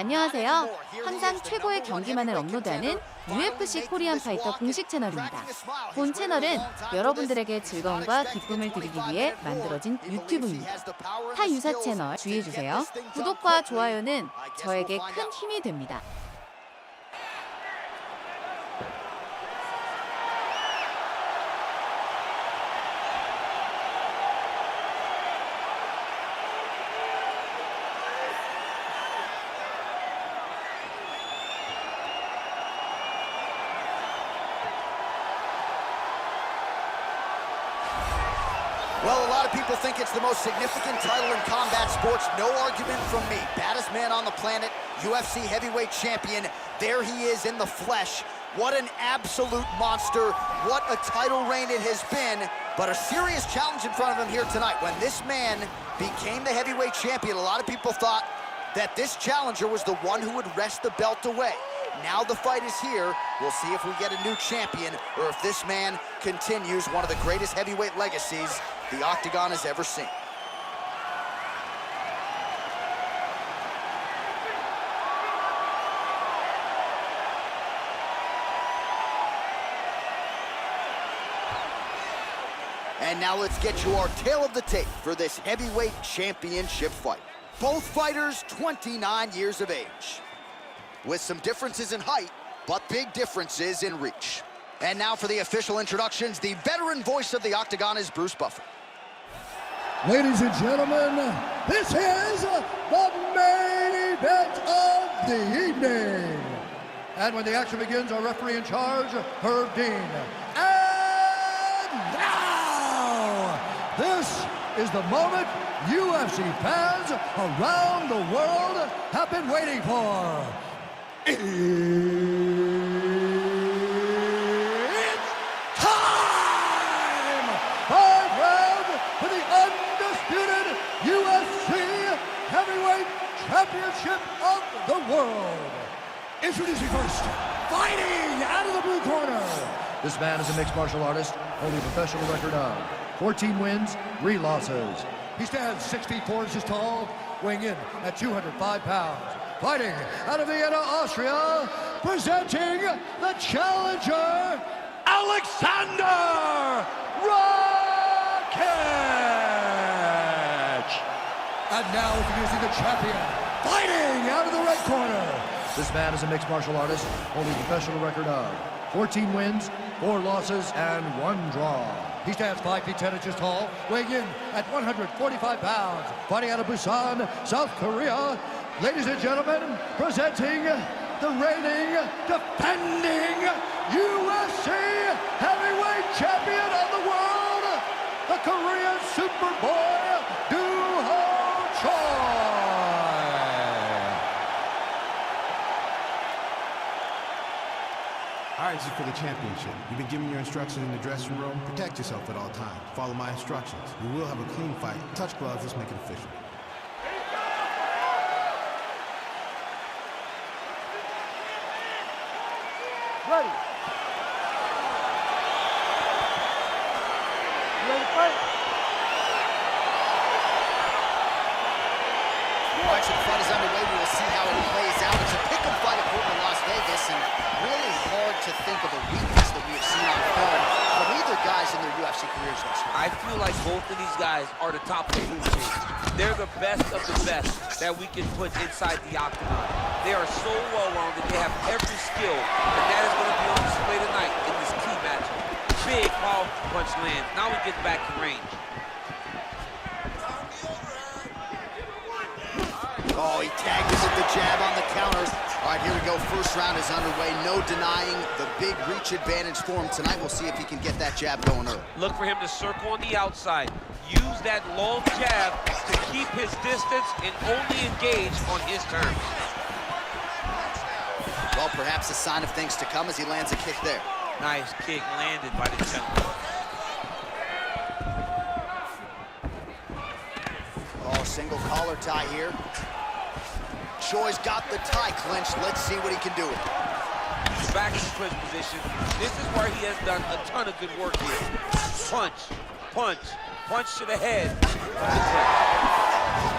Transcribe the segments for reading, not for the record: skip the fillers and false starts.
안녕하세요. 항상 최고의 경기만을 업로드하는 UFC 코리안파이터 공식 채널입니다. 본 채널은 여러분들에게 즐거움과 기쁨을 드리기 위해 만들어진 유튜브입니다. 타 유사 채널 주의해주세요. 구독과 좋아요는 저에게 큰 힘이 됩니다. Well, a lot of people think it's the most significant title in combat sports. No argument from me. Baddest man on the planet, UFC heavyweight champion. There he is in the flesh. What an absolute monster. What a title reign it has been. But a serious challenge in front of him here tonight. When this man became the heavyweight champion, a lot of people thought that this challenger was the one who would wrest the belt away. Now the fight is here. We'll see if we get a new champion or if this man continues one of the greatest heavyweight legacies the Octagon has ever seen. And now let's get you our tale of the tape for this heavyweight championship fight. Both fighters 29 years of age, with some differences in height, but big differences in reach. And now for the official introductions, the veteran voice of the Octagon is Bruce Buffer. Ladies and gentlemen, this is the main event of the evening. And when the action begins, our referee in charge, Herb Dean. And now, this is the moment UFC fans around the world have been waiting for. It's time! 5 rounds for the undisputed UFC Heavyweight Championship of the world. Introducing first, fighting out of the blue corner. This man is a mixed martial artist, holding a professional record of 14 wins, 3 losses. He stands 6 feet 4 inches tall, weighing in at 205 pounds. Fighting out of Vienna, Austria, presenting the challenger, Alexander Rakic! And now introducing the champion, fighting out of the red corner. This man is a mixed martial artist, holding a professional record of 14 wins, 4 losses, and 1 draw. He stands 5 feet 10 inches tall, weighing in at 145 pounds. Fighting out of Busan, South Korea, ladies and gentlemen, presenting the reigning, defending UFC heavyweight champion of the world, the Korean Superboy, Doo-Ho Choi. All right, this is for the championship. You've been given your instructions in the dressing room. Protect yourself at all times. Follow my instructions. We will have a clean fight. Touch gloves, let's make it official. Ready. Ready to fight? All right, so the fight is underway. We will see how it plays out. It's a pick-em fight according to Las Vegas, and really hard to think of a weakness that we have seen on film from either guys in their UFC careers thus far. I feel like both of these guys are the top of the food chain. They're the best of the best that we can put inside the octagon. They are so well-rounded. They have every skill, and that is going to be on display tonight in this key matchup. Big, powerful punch lands. Now we get back to range. Oh, he tagged us with the jab on the counter. All right, here we go. First round is underway. No denying the big reach advantage for him tonight. We'll see if he can get that jab going early. Look for him to circle on the outside. Use that long jab to keep his distance and only engage on his terms. Well, perhaps a sign of things to come as he lands a kick there. Nice kick landed by the gentleman. Oh, single collar tie here. Choi's got the tie clinched. Let's see what he can do with it. Back in clinch position. This is where he has done a ton of good work here. Punch, punch, punch to the head.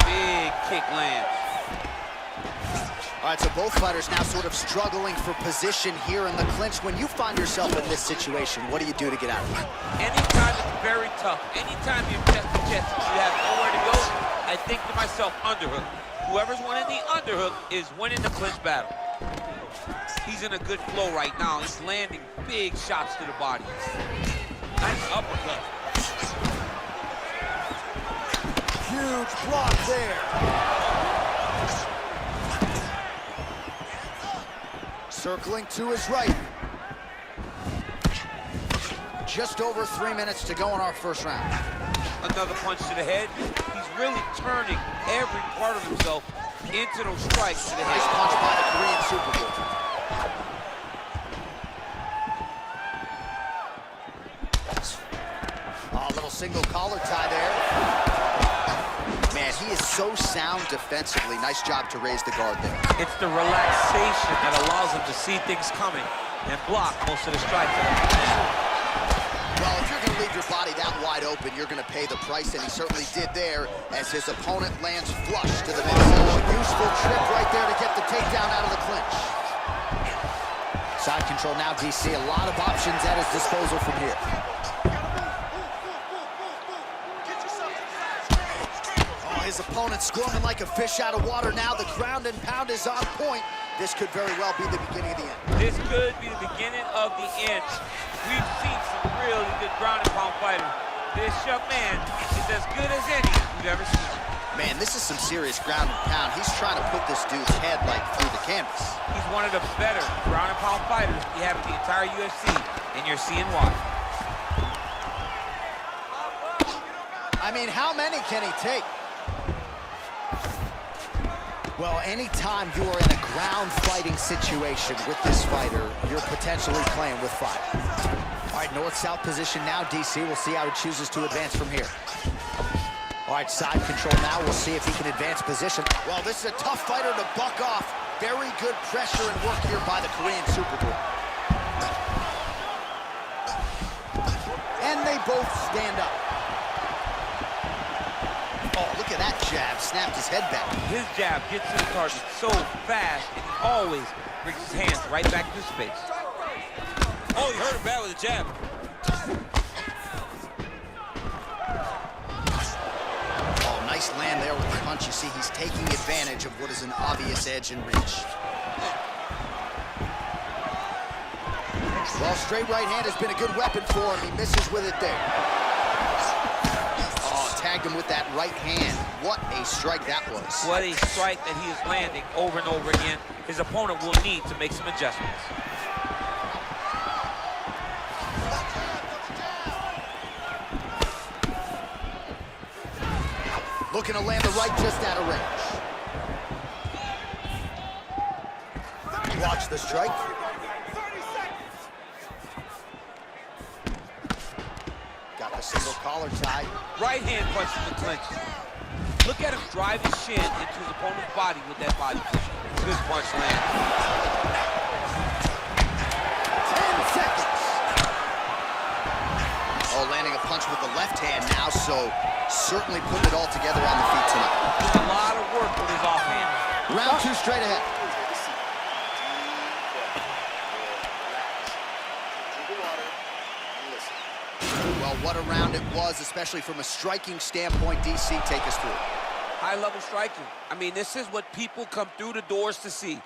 Big kick lands. All right, so both fighters now sort of struggling for position here in the clinch. When you find yourself in this situation, what do you do to get out of it? Anytime it's very tough, anytime you're chest to chest, you have nowhere to go, I think to myself, underhook. Whoever's winning the underhook is winning the clinch battle. He's in a good flow right now. He's landing big shots to the body. Nice uppercut. Huge block there. Circling to his right. Just over 3 minutes to go in our first round. Another punch to the head. He's really turning every part of himself into those strikes to the head. Nice punch by the Korean Superboy. Oh, a little single collar tie there. Man, he is so sound defensively. Nice job to raise the guard there. It's the relaxation that allows him to see things coming and block most of the strikes. Well, if you're going to leave your body that wide open, you're going to pay the price, and he certainly did there as his opponent lands flush to the midsection. Useful trip right there to get the takedown out of the clinch. Side control now, DC. A lot of options at his disposal from here. His opponent squirming like a fish out of water now. The ground and pound is on point. This could very well be the beginning of the end. This could be the beginning of the end. We've seen some really good ground and pound fighters. This young man is as good as any we've ever seen. Man, this is some serious ground and pound. He's trying to put this dude's head like through the canvas. He's one of the better ground and pound fighters we have in the entire UFC, and you're seeing why. I mean, how many can he take? Well, anytime you are in a ground fighting situation with this fighter, you're potentially playing with fire. All right, north-south position now, DC. We'll see how he chooses to advance from here. All right, side control now. We'll see if he can advance position. Well, this is a tough fighter to buck off. Very good pressure and work here by the Korean Superboy. And they both stand up. Oh, look at that jab. Snapped his head back. His jab gets to the target so fast, and he always brings his hands right back to his face. Oh, he hurt him bad with a jab. Oh, nice land there with the punch. You see, he's taking advantage of what is an obvious edge and reach. Well, straight right hand has been a good weapon for him. He misses with it there. Tagged him with that right hand. What a strike that was. What a strike that he is landing over and over again. His opponent will need to make some adjustments. Looking to land the right just out of range. Watch the strike. Got the single collar tie. Right hand punch in the clinch. Look at him drive his shin into his opponent's body with that body push. Good punch land. 10 seconds. Oh, landing a punch with the left hand now, so certainly putting it all together on the feet tonight. Doing a lot of work with his offhand. Round 2 straight ahead. Well, what a round it was, especially from a striking standpoint. DC, take us through. High-level striking. I mean, this is what people come through the doors to see.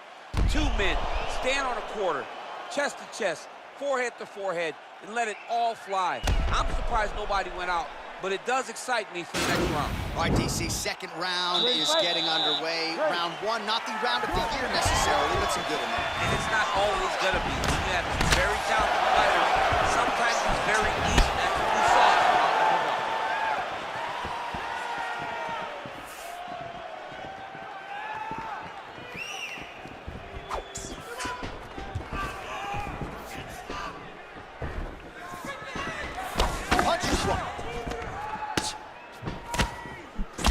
Two men stand on a quarter, chest to chest, forehead to forehead, and let it all fly. I'm surprised nobody went out, but it does excite me for the next round. All right, DC, second round is getting underway. Round 1, not the round of the year necessarily, but some good in there. And it's not always gonna be. You have very talented fighters. Sometimes it's very easy. That's what we saw. Punches one.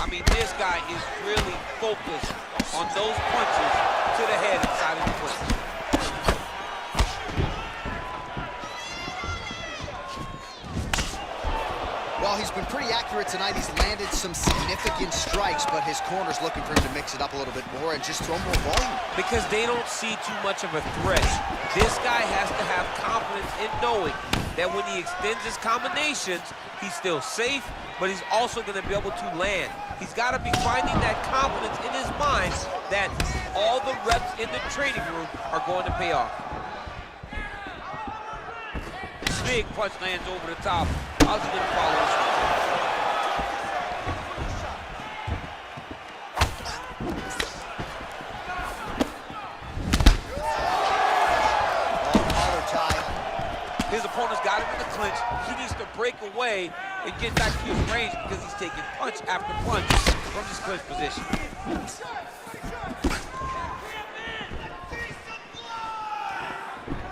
I mean, this guy is really focused on those punches to the head inside of the clinch. Well, he's been pretty accurate accurate tonight. He's landed some significant strikes, but his corner's looking for him to mix it up a little bit more and just throw more volume. Because they don't see too much of a threat. This guy has to have confidence in knowing that when he extends his combinations, he's still safe, but he's also going to be able to land. He's got to be finding that confidence in his mind that all the reps in the training room are going to pay off. Big punch lands over the top. How's he going to follow this one? His opponent's got him in the clinch. He needs to break away and get back to his range because he's taking punch after punch from this clinch position.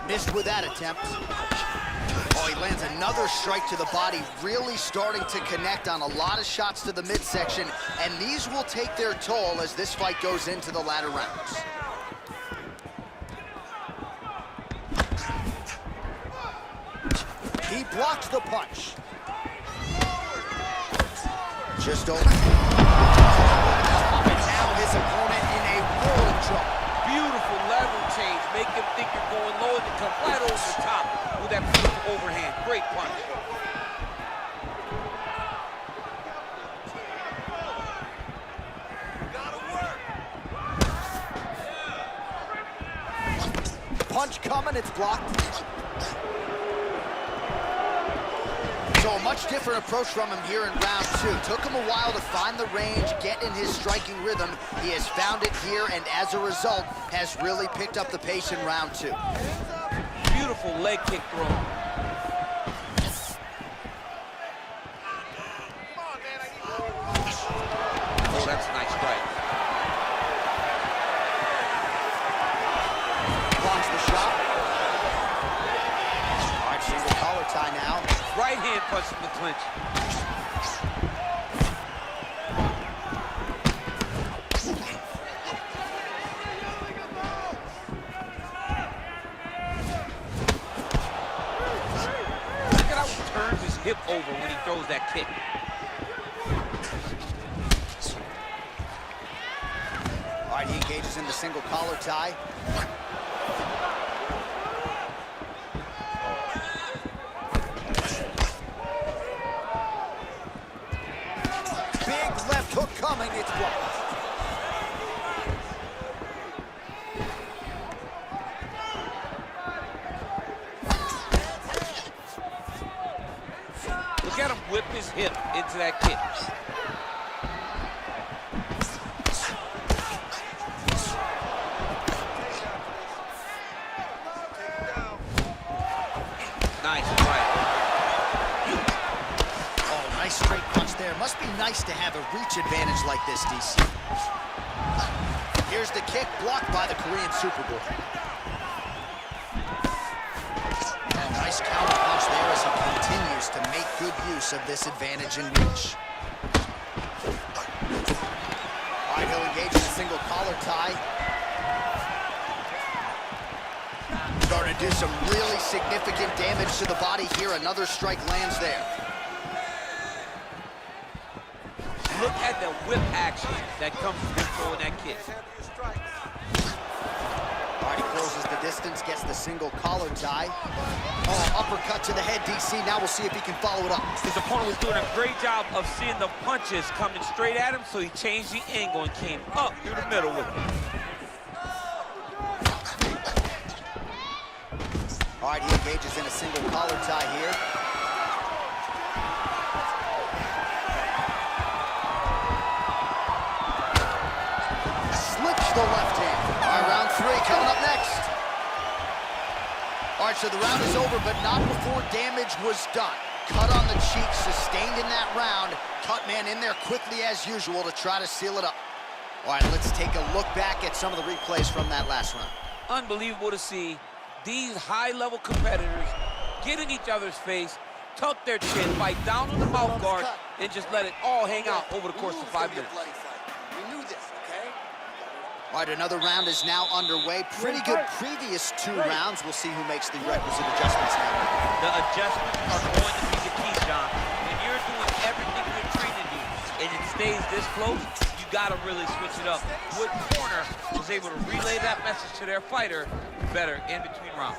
Missed with that attempt. Oh, he lands another strike to the body, really starting to connect on a lot of shots to the midsection, and these will take their toll as this fight goes into the latter rounds. He blocks the punch. Just over. And now his opponent in a world of trouble. Beautiful level change. Make him think you're going low and then come right over the top with that beautiful overhand. Great punch. Punch coming, it's blocked. So a much different approach from him here in round two. Took him a while to find the range, get in his striking rhythm. He has found it here, and as a result, has really picked up the pace in round two. Beautiful leg kick throw. Oh, that's a nice strike. Blocks the shot. All right, single collar tie now. Right hand punch from the clinch. Look at how he turns his hip over when he throws that kick. All right, he engages in the single collar tie. Hook coming, it's blocked. Look at him whip his hip into that kick. Nice right. Oh, nice straight punch there. Must be nice to have a reach advantage like this, DC. Here's the kick, blocked by the Korean Superboy. Oh, nice counter punch there as he continues to make good use of this advantage in reach. All right, he'll engage in a single collar tie. Starting to do some really significant damage to the body here. Another strike lands there. Look at the whip action that comes from him throwing that kick. All right, he closes the distance, gets the single collar tie. Oh, uppercut to the head, DC. Now we'll see if he can follow it up. His opponent was doing a great job of seeing the punches coming straight at him, so he changed the angle and came up through the middle with it. All right, he engages in a single collar tie here. Slips the left hand. All right, round three coming up next. All right, so the round is over, but not before damage was done. Cut on the cheek, sustained in that round. Cut man in there quickly as usual to try to seal it up. All right, let's take a look back at some of the replays from that last round. Unbelievable to see these high-level competitors get in each other's face, tuck their chin, bite down on the mouth guard, and just let it all hang out over the course of 5 minutes. We knew this, okay? All right, another round is now underway. Pretty good previous two rounds. We'll see who makes the requisite adjustments now. The adjustments are going to be the key, John. When you're doing everything you're and it stays this close, you gotta really switch it up. Wood Corner was able to relay that message to their fighter better in between rounds.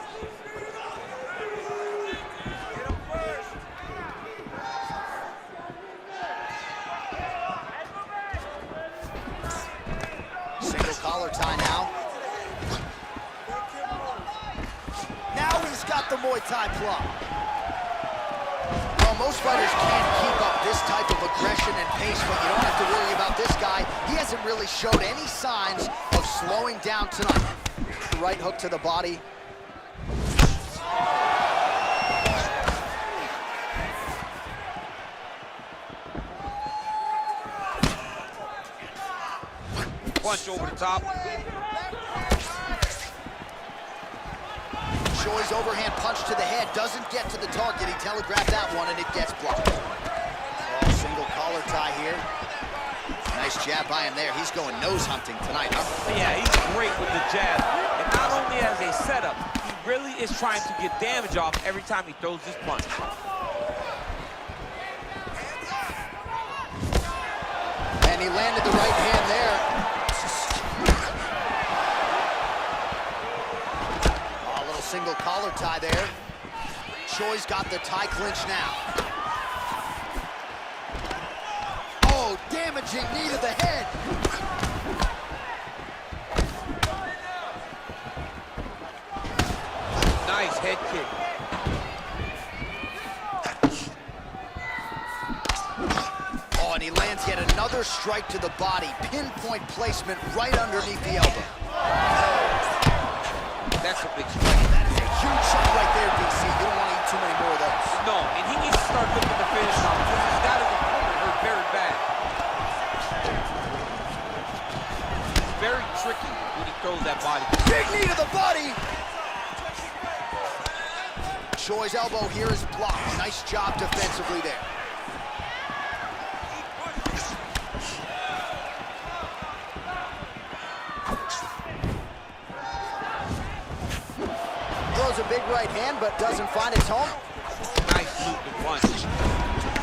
Single collar tie now. Now he's got the Muay Thai plug. Well, most fighters can't keep up this type of aggression and pace, but you don't have to worry about this guy. He hasn't really showed any signs of slowing down tonight. Right hook to the body. Punch over the top. Choi's overhand punch to the head doesn't get to the target. He telegraphed that one and it gets blocked. Oh, single collar tie here. Nice jab by him there. He's going nose hunting tonight, huh? Yeah, he's great with the jab. And not only as a setup, he really is trying to get damage off every time he throws this punch. And he landed the right hand there. Single collar tie there. Choi's got the tie clinch now. Oh, damaging knee to the head. Nice head kick. Oh, and he lands yet another strike to the body. Pinpoint placement right underneath the elbow. That's a big strike. Huge shot right there, DC. You don't want to eat too many more of those. No, and he needs to start looking to finish now because he's got his opponent hurt very bad. It's very tricky when he throws that body. Big knee to the body. Choi's elbow here is blocked. Nice job defensively there. Throws a big right hand, but doesn't find its home. Nice looping punch.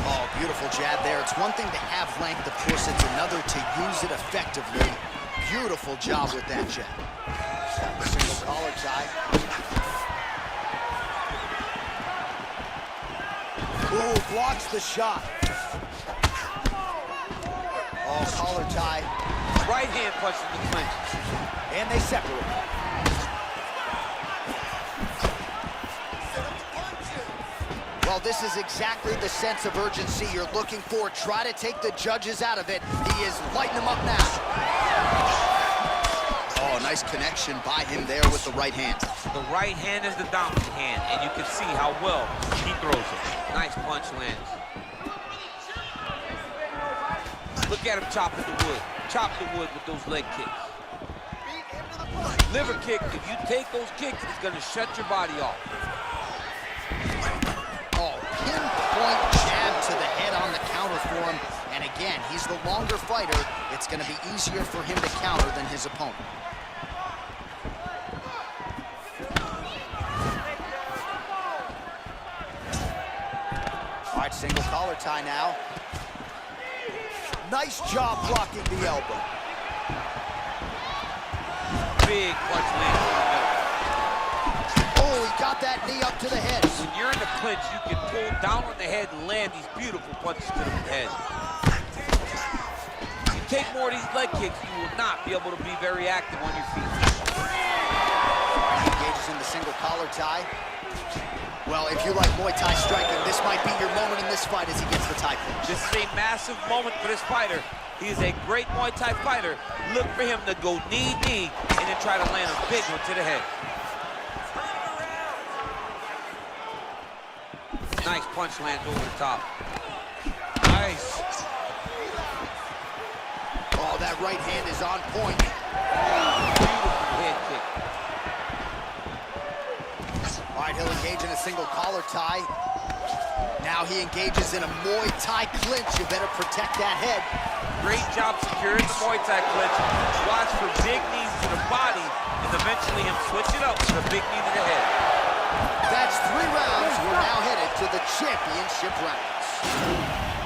Oh, beautiful jab there. It's one thing to have length, of course, it's another to use it effectively. Beautiful job with that jab. Single collar tie. Ooh, blocks the shot. Oh, collar tie. Right hand punch in the clinch. And they separate. Well, this is exactly the sense of urgency you're looking for. Try to take the judges out of it. He is lighting them up now. Oh, nice connection by him there with the right hand. The right hand is the dominant hand, and you can see how well he throws it. Nice punch lands. Look at him chopping the wood. Chop the wood with those leg kicks. Liver kick, if you take those kicks, it's going to shut your body off. Oh, pinpoint jab to the head on the counter for him. And again, he's the longer fighter. It's going to be easier for him to counter than his opponent. All right, single collar tie now. Nice job blocking the elbow. Big punch lands in the middle. Oh, he got that knee up to the head. When you're in the clinch, you can pull down on the head and land these beautiful punches to the head. If you take more of these leg kicks, you will not be able to be very active on your feet. He engages in the single collar tie. Well, if you like Muay Thai striking, this might be your moment in this fight as he gets the tie clinch. This is a massive moment for this fighter. He is a great Muay Thai fighter. Look for him to go knee-knee and then try to land a big one to the head. Nice punch lands over the top. Nice. Oh, that right hand is on point. Beautiful head kick. All right, he'll engage in a single collar tie. Now he engages in a Muay Thai clinch. You better protect that head. Great job securing the Muay Thai clinch. Watch for big knees to the body and eventually him switch it up to the big knee to the head. That's 3 rounds. We're now headed to the championship rounds.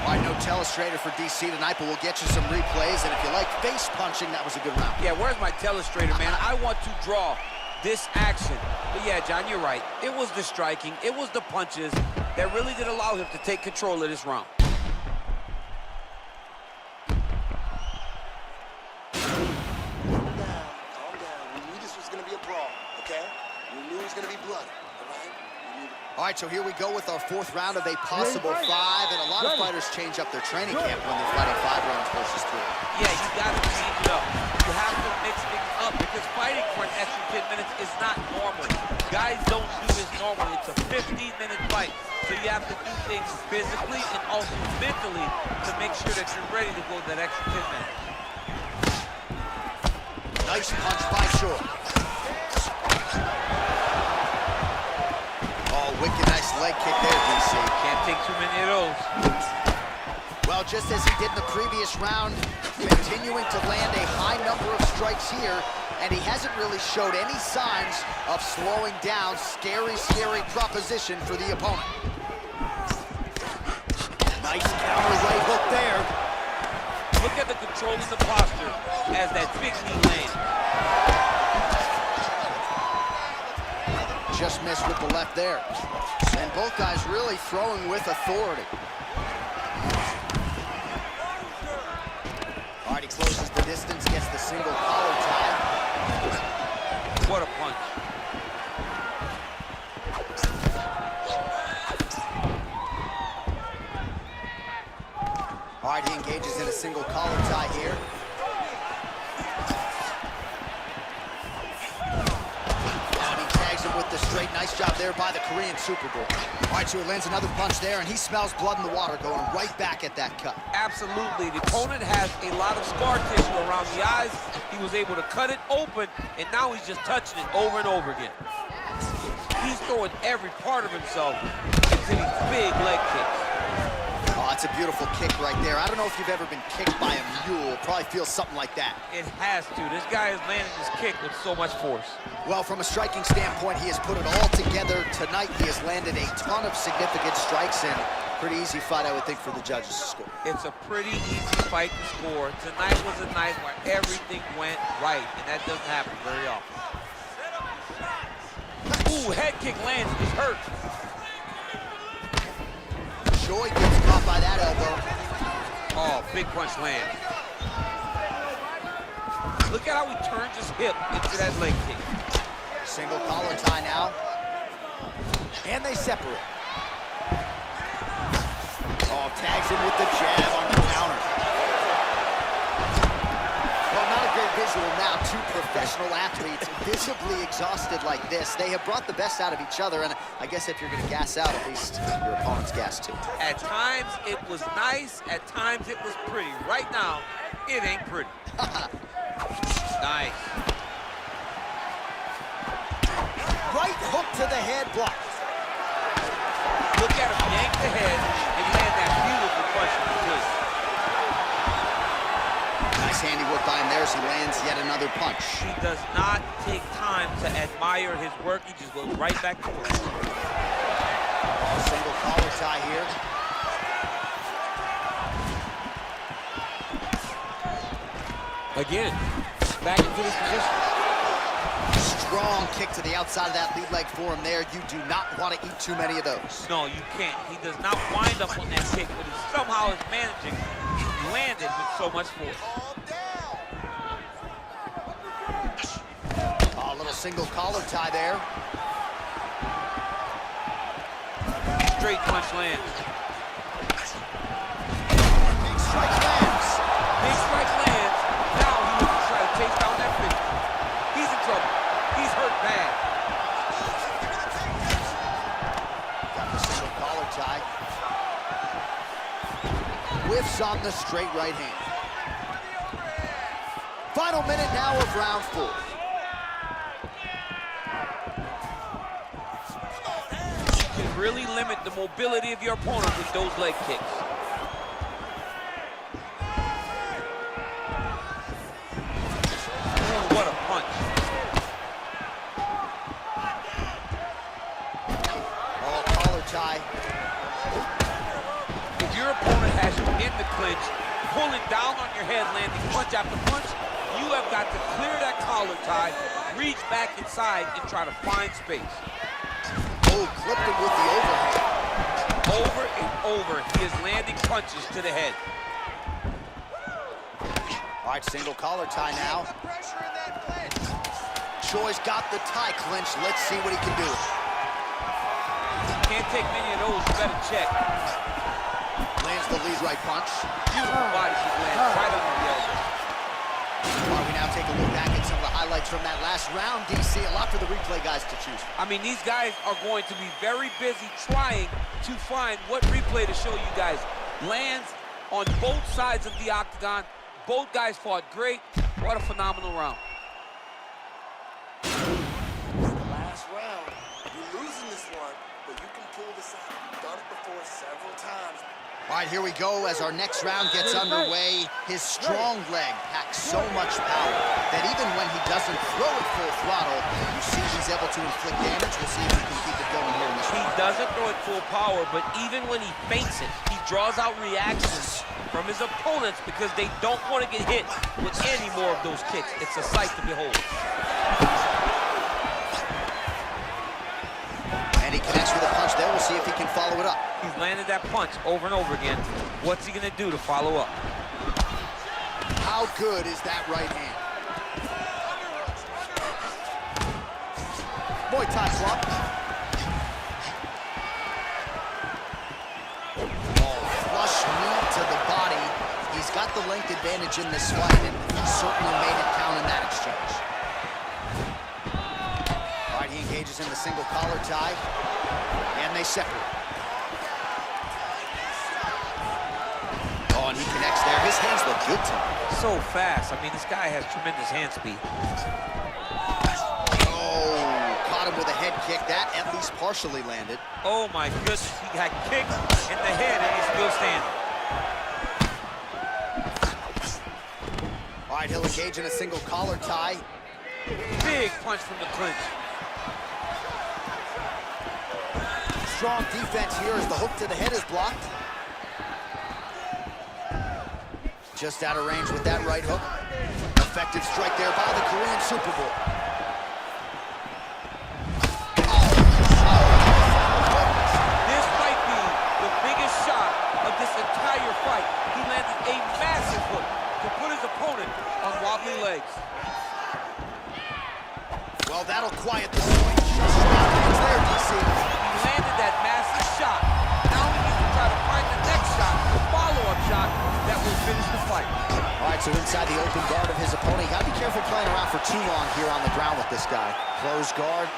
All right, no telestrator for DC tonight, but we'll get you some replays. And if you like face punching, that was a good round. Yeah, where's my telestrator, man? I want to draw this action. But yeah, John, you're right. It was the striking, it was the punches that really did allow him to take control of this round. Calm down. We knew this was going to be a brawl, okay? We knew it was going to be bloody, all right? All right, so here we go with our fourth round of a possible 5, and a lot of fighters change up their training camp when they're fighting 5 rounds versus 3. Yeah, you gotta change it up. You have to mix things up because fighting for an extra 10 minutes is not normal. Guys don't do this normally. It's a 15-minute fight. So you have to do things physically and also mentally to make sure that you're ready to go that extra 10 minutes. Nice punch by Shore. Oh, wicked nice leg kick there, DC. Can't take too many of those. Well, just as he did in the previous round, continuing to land a high number of strikes here, and he hasn't really showed any signs of slowing down. Scary, scary proposition for the opponent. Nice counter right hook there. Look at the control of the posture as that big knee lands. Just missed with the left there. And both guys really throwing with authority. All right, he closes the distance, gets the single collar tie. What a punch. All right, he engages in a single collar tie here. And he tags him with the straight. Nice job there by the Korean Super Bowl. All right, so he lands another punch there, and he smells blood in the water, going right back at that cut. Absolutely. The opponent has a lot of scar tissue around the eyes. He was able to cut it open, and now he's just touching it over and over again. He's throwing every part of himself into these big leg kicks. Oh, that's a beautiful kick right there. I don't know if you've ever been kicked by a mule. Probably feels something like that. It has to. This guy is landing this kick with so much force. Well, from a striking standpoint, he has put it all together. Tonight, he has landed a ton of significant strikes, and pretty easy fight, I would think, for the judges to score. It's a pretty easy fight to score. Tonight was a night where everything went right, and that doesn't happen very often. Ooh, head kick lands, he's hurt. Joy gets caught by that elbow. Oh, big punch lands. Look at how he turns his hip into that leg kick. Single collar tie now. And they separate. Oh, tags him with the jab on the counter. Well, not a great visual now. Two professional athletes visibly exhausted like this. They have brought the best out of each other, and I guess if you're going to gas out, at least your opponent's gas too. At times, it was nice. At times, it was pretty. Right now, it ain't pretty. Nice. Right hook to the head block. Look at him yank the head and land that beautiful punch in the face. Nice handiwork by him there as he lands yet another punch. He does not take time to admire his work. He just goes right back to work. Single collar tie here. Again, back into this position. Strong kick to the outside of that lead leg for him there. You do not want to eat too many of those. No, you can't. He does not wind up on that kick, but he somehow is managing to land it with so much force. Oh, a little single collar tie there. Straight punch lands. Big strike lands. Big strike lands. Now he looks to try to chase down that finish. He's in trouble. He's hurt bad. Got the single collar tie. Whiffs on the straight right hand. Final minute now of round 4. You can really limit the mobility of your opponent with those leg kicks. Oh, what a punch. Oh, collar tie. If your opponent has the clinch, pulling down on your head, landing punch after punch. You have got to clear that collar tie, reach back inside, and try to find space. Oh, clipped him with the overhand. Over and over, he is landing punches to the head. All right, single collar tie now. Choi's got the tie clinch. Let's see what he can do. Can't take many of those, you better check. Lands the lead right punch. Beautiful body kick lands right under the elbow. While we now take a look back at some of the highlights from that last round, DC, a lot for the replay guys to choose. I mean, these guys are going to be very busy trying to find what replay to show you guys. Lands on both sides of the octagon. Both guys fought great. What a phenomenal round. Last round. You're losing this one, but you can pull this out. You've done it before several times. All right, here we go as our next round gets underway. His strong leg packs so much power that even when he doesn't throw it full throttle, you see he's able to inflict damage. We'll see if he can keep it going here in this He round. doesn't throw it full power, but even when he feints it, he draws out reactions from his opponents because they don't want to get hit with any more of those kicks. It's a sight to behold. And he connects with a punch there. We'll see if he can follow it up. He's landed that punch over and over again. What's he going to do to follow up? How good is that right hand? Muay Thai flop. Oh, flush knee to the body. He's got the length advantage in this fight, and he certainly made it count in that exchange. All right, he engages in the single collar tie, and they separate. Oh, and he connects there. His hands look good to him. So fast. I mean, this guy has tremendous hand speed. Oh, caught him with a head kick. That at least partially landed. Oh, my goodness. He got kicked in the head, and he's still standing. All right, he'll engage in a single collar tie. Big punch from the clinch. Strong defense here as the hook to the head is blocked. Just out of range with that right hook. Effective strike there by the Korean Super Bowl. This might be the biggest shot of this entire fight. He landed a massive hook to put his opponent on wobbly legs. Well, that'll quiet the swing. It's there, DC. He landed that massive shot. Now he needs to try to find the next shot, the follow-up shot that will finish the fight. All right, so inside the open guard of his opponent. You gotta be careful playing around for too long here on the ground with this guy. Close guard.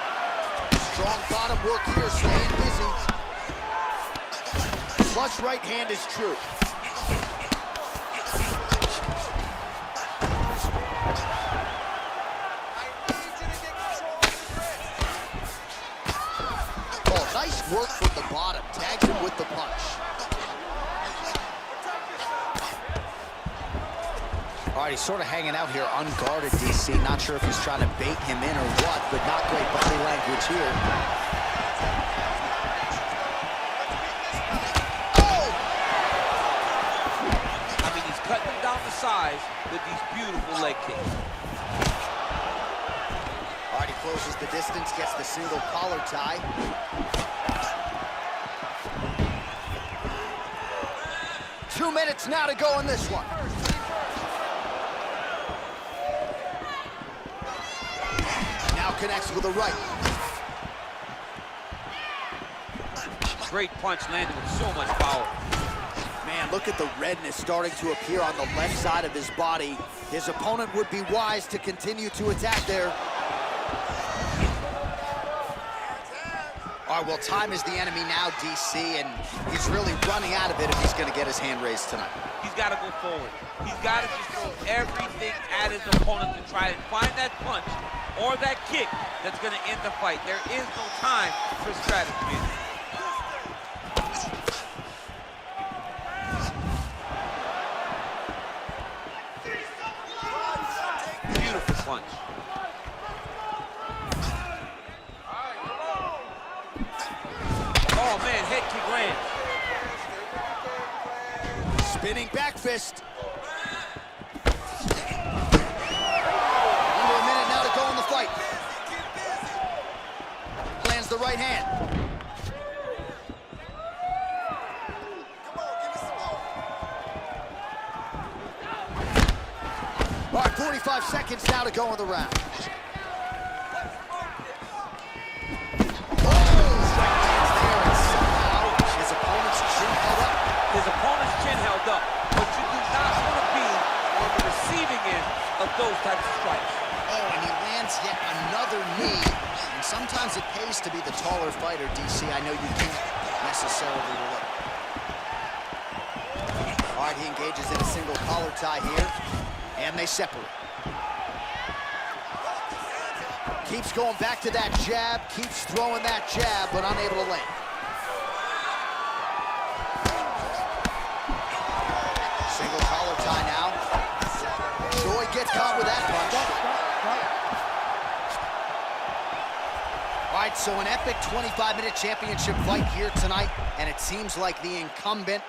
Strong bottom work here, staying busy. Flush right hand is true. Oh, nice work from the bottom. Tags him with the punch. All right, he's sort of hanging out here unguarded, DC. Not sure if he's trying to bait him in or what, but not great body language here. Oh! I mean, he's cutting him down the size with these beautiful leg kicks. All right, he closes the distance, gets the single collar tie. Two minutes now to go in this one. Connects with a right. Great punch landed with so much power. Man, look at the redness starting to appear on the left side of his body. His opponent would be wise to continue to attack there. All right, well, time is the enemy now, DC, and he's really running out of it if he's going to get his hand raised tonight. He's got to go forward. He's got to just throw everything at his opponent to try and find that punch or that kick that's going to end the fight. There is no time for strategy. Beautiful punch. Oh, man, head kick lands. Spinning back. wrist. Under a minute now to go in the fight. Lands the right hand. All right, 45 seconds now to go in the round. His opponent's chin held up, but you do not want to be on the receiving end of those types of strikes. Oh, and he lands yet another knee. And sometimes it pays to be the taller fighter, DC. I know you can't necessarily relate. All right, he engages in a single collar tie here, and they separate. Keeps going back to that jab, keeps throwing that jab, but unable to land. Single collar tie now. Joy gets caught with that punch. All right, so an epic 25-minute championship fight here tonight, and it seems like the incumbent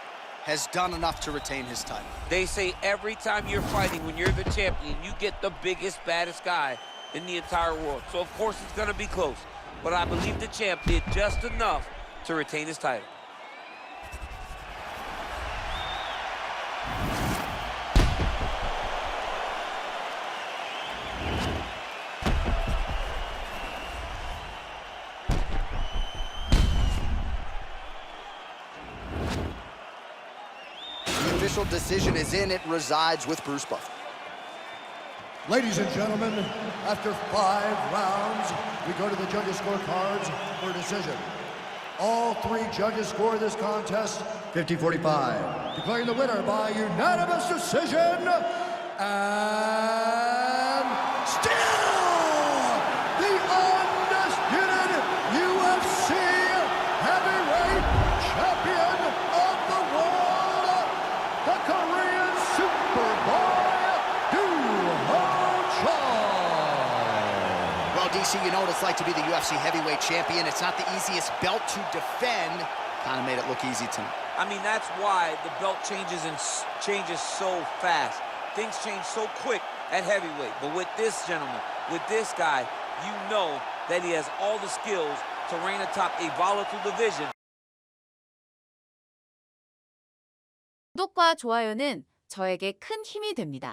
has done enough to retain his title. They say every time you're fighting, when you're the champion, you get the biggest, baddest guy in the entire world. So, of course, it's going to be close. But I believe the champ did just enough to retain his title. The official decision is in. It resides with Bruce Buffer. Ladies and gentlemen, after 5 rounds, we go to the judges' scorecards for a decision. All 3 judges score this contest 50-45, declaring the winner by unanimous decision, and still the undisputed UFC heavyweight champion of the world, the Korean Superboy, Well, DC, you know what it's like to be the UFC heavyweight champion. It's not the easiest belt to defend. Kind of made it look easy tonight. I mean, that's why the belt changes so fast. Things change so quick at heavyweight. But with this gentleman, with this guy, you know that he has all the skills to reign atop a volatile division. 구독과 좋아요는 저에게 큰 힘이 됩니다.